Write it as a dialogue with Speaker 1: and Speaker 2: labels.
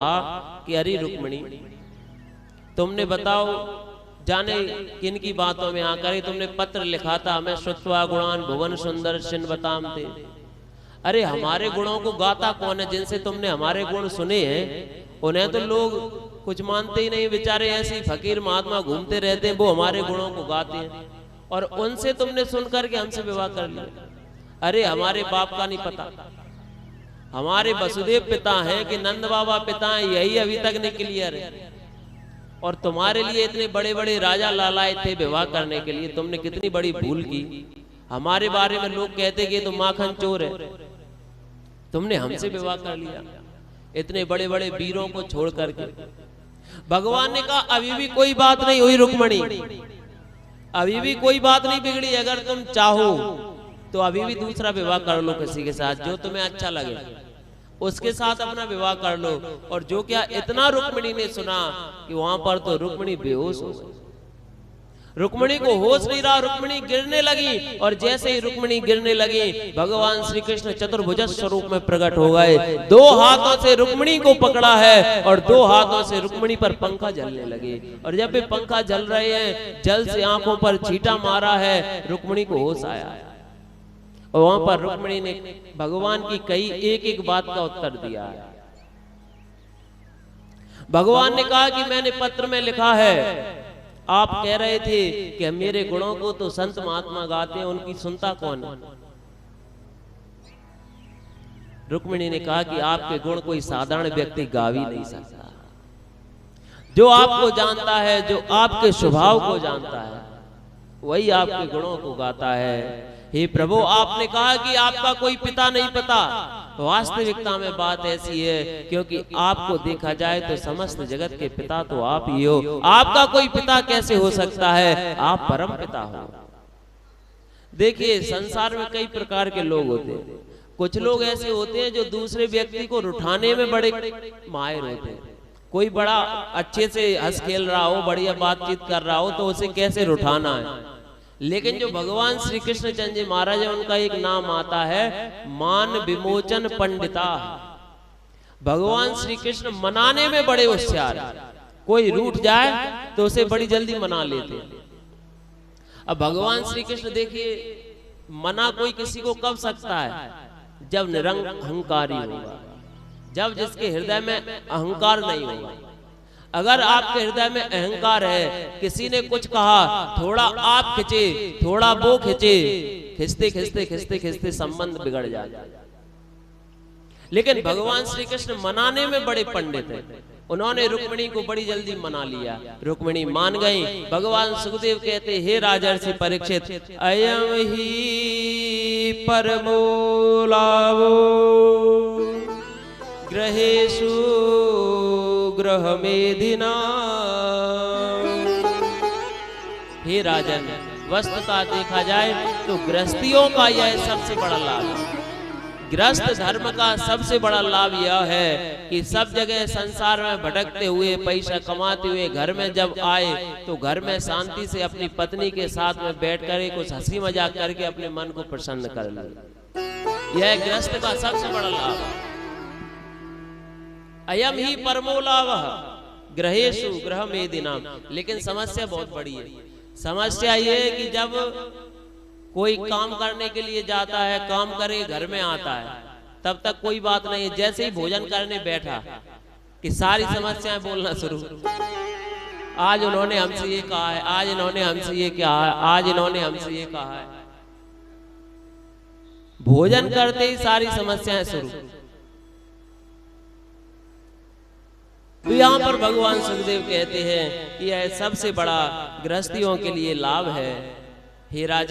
Speaker 1: कि अरे रुक्मिणी, तुमने बताओ जाने किन की बातों में आकर तुमने पत्र लिखा था, मैं श्रुत्वा गुणान भुवन सुंदर शिन बताम थे। अरे हमारे गुणों को गाता कौन है? जिनसे तुमने हमारे गुण सुने हैं उन्हें तो लोग कुछ मानते ही नहीं, बेचारे ऐसे ही फकीर महात्मा घूमते रहते हैं, वो हमारे गुणों को गाते हैं और उनसे तुमने सुनकर के हमसे विवाह कर लिया। अरे हमारे बाप का नहीं पता, हमारे वसुदेव पिता हैं कि नंद बाबा पिता हैं, यही अभी तक नहीं क्लियर है। और तुम्हारे लिए इतने बड़े बड़े राजा लालाए थे विवाह करने के लिए, तुमने कितनी बड़ी भूल की। हमारे बारे में लोग कहते कि तुम माखन चोर है, तुमने हमसे विवाह कर लिया इतने बड़े बड़े वीरों को छोड़ करके। भगवान ने कहा अभी भी कोई बात नहीं हुई रुक्मिणी, अभी भी कोई बात नहीं बिगड़ी। अगर तुम चाहो तो अभी भी दूसरा विवाह कर लो, किसी के साथ जो तुम्हें अच्छा लगे उसके साथ अपना विवाह कर लो। और जो क्या इतना रुक्मिणी ने सुना कि वहां पर तो रुक्मिणी बेहोश हो गई। रुक्मिणी को होश नहीं रहा, रुक्मिणी गिरने लगी और जैसे ही रुक्मिणी गिरने लगी भगवान श्री कृष्ण चतुर्भुज स्वरूप में प्रकट हो गए। दो हाथों से रुक्मिणी को पकड़ा है और दो हाथों से रुक्मिणी पर पंखा जलने लगे। और जब भी पंखा जल रहे हैं, जल से आंखों पर छींटा मारा है, रुक्मिणी को होश आया है। और वहां पर रुक्मिणी ने भगवान की कई एक एक बात का उत्तर दिया है। भगवान ने कहा कि मैंने पत्र में लिखा है, आप कह रहे थे कि मेरे गुणों को तो संत महात्मा गाते हैं, उनकी सुनता कौन है? रुक्मिणी ने कहा कि आपके गुण कोई साधारण व्यक्ति गा भी नहीं सकता। जो आपको जानता है, जो आपके स्वभाव को जानता है, वही आपके गुणों को गाता है। हे प्रभु, आपने कहा कि आपका कोई पिता नहीं पता। वास्तविकता में बात ऐसी है, क्योंकि आपको देखा जाए तो समस्त जगत के पिता तो आप ही हो। आपका कोई पिता कैसे हो सकता है? आप परम पिता हो। देखिए, संसार में कई प्रकार के लोग होते हैं। कुछ लोग ऐसे होते हैं जो दूसरे व्यक्ति को रुठाने में बड़े माहिर होते हैं। कोई बड़ा अच्छे से हंस खेल रहा हो, बढ़िया बातचीत कर रहा हो, तो उसे कैसे रुठाना है। लेकिन जो भगवान श्री कृष्ण चंद्र जी महाराज है, उनका एक नाम आता है मान विमोचन पंडिता। भगवान श्री कृष्ण मनाने में बड़े होशियार। कोई रूठ जाए तो उसे बड़ी जल्दी मना लेते हैं। अब भगवान श्री कृष्ण देखिए, मना कोई किसी को कब सकता है? जब निरंकारी होगा, जब जिसके हृदय में अहंकार नहीं होगा। अगर आपके हृदय में अहंकार है, किसी ने कुछ कहा, थोड़ा आप खिंचे, थोड़ा वो खिंचे, खिंचते खिंचते खिंचते खिंचते संबंध बिगड़ जाता है। लेकिन भगवान श्री कृष्ण मनाने में बड़े पंडित हैं। उन्होंने रुक्मिणी को बड़ी जल्दी मना लिया, रुक्मिणी मान गई। भगवान सुखदेव कहते, हे राजर्षि परीक्षित, अयम ही परमो लाभो ग्रहेषु ग्रह मेदिना। हे राजन, वस्तुतः देखा जाए तो गृहस्थियों का यह सबसे बड़ा लाभ है। गृहस्थ धर्म का सबसे बड़ा लाभ यह है कि सब जगह संसार में भटकते हुए, पैसा कमाते हुए घर में जब आए तो घर में शांति से अपनी पत्नी के साथ में बैठ कर कुछ हंसी मजाक करके अपने मन को प्रसन्न कर ले। यह गृहस्थ का सबसे बड़ा लाभ है। अयम ही परमो लाभः ग्रहेषु ग्रह मेदिनाम। लेकिन समस्या बहुत बड़ी है। समस्या ये है कि जब कोई काम करने के लिए जाता है, काम करे, घर में आता है, तब तक कोई बात नहीं। जैसे ही भोजन करने बैठा कि सारी समस्याएं बोलना शुरू। आज उन्होंने हमसे ये कहा है, आज इन्होंने हमसे ये कहा है, आज इन्होंने हमसे ये कहा है। भोजन करते ही सारी समस्याएं शुरू। तो यहाँ पर भगवान सुखदेव कहते हैं कि यह सबसे बड़ा गृहस्थियों के लिए लाभ है। हे राजा,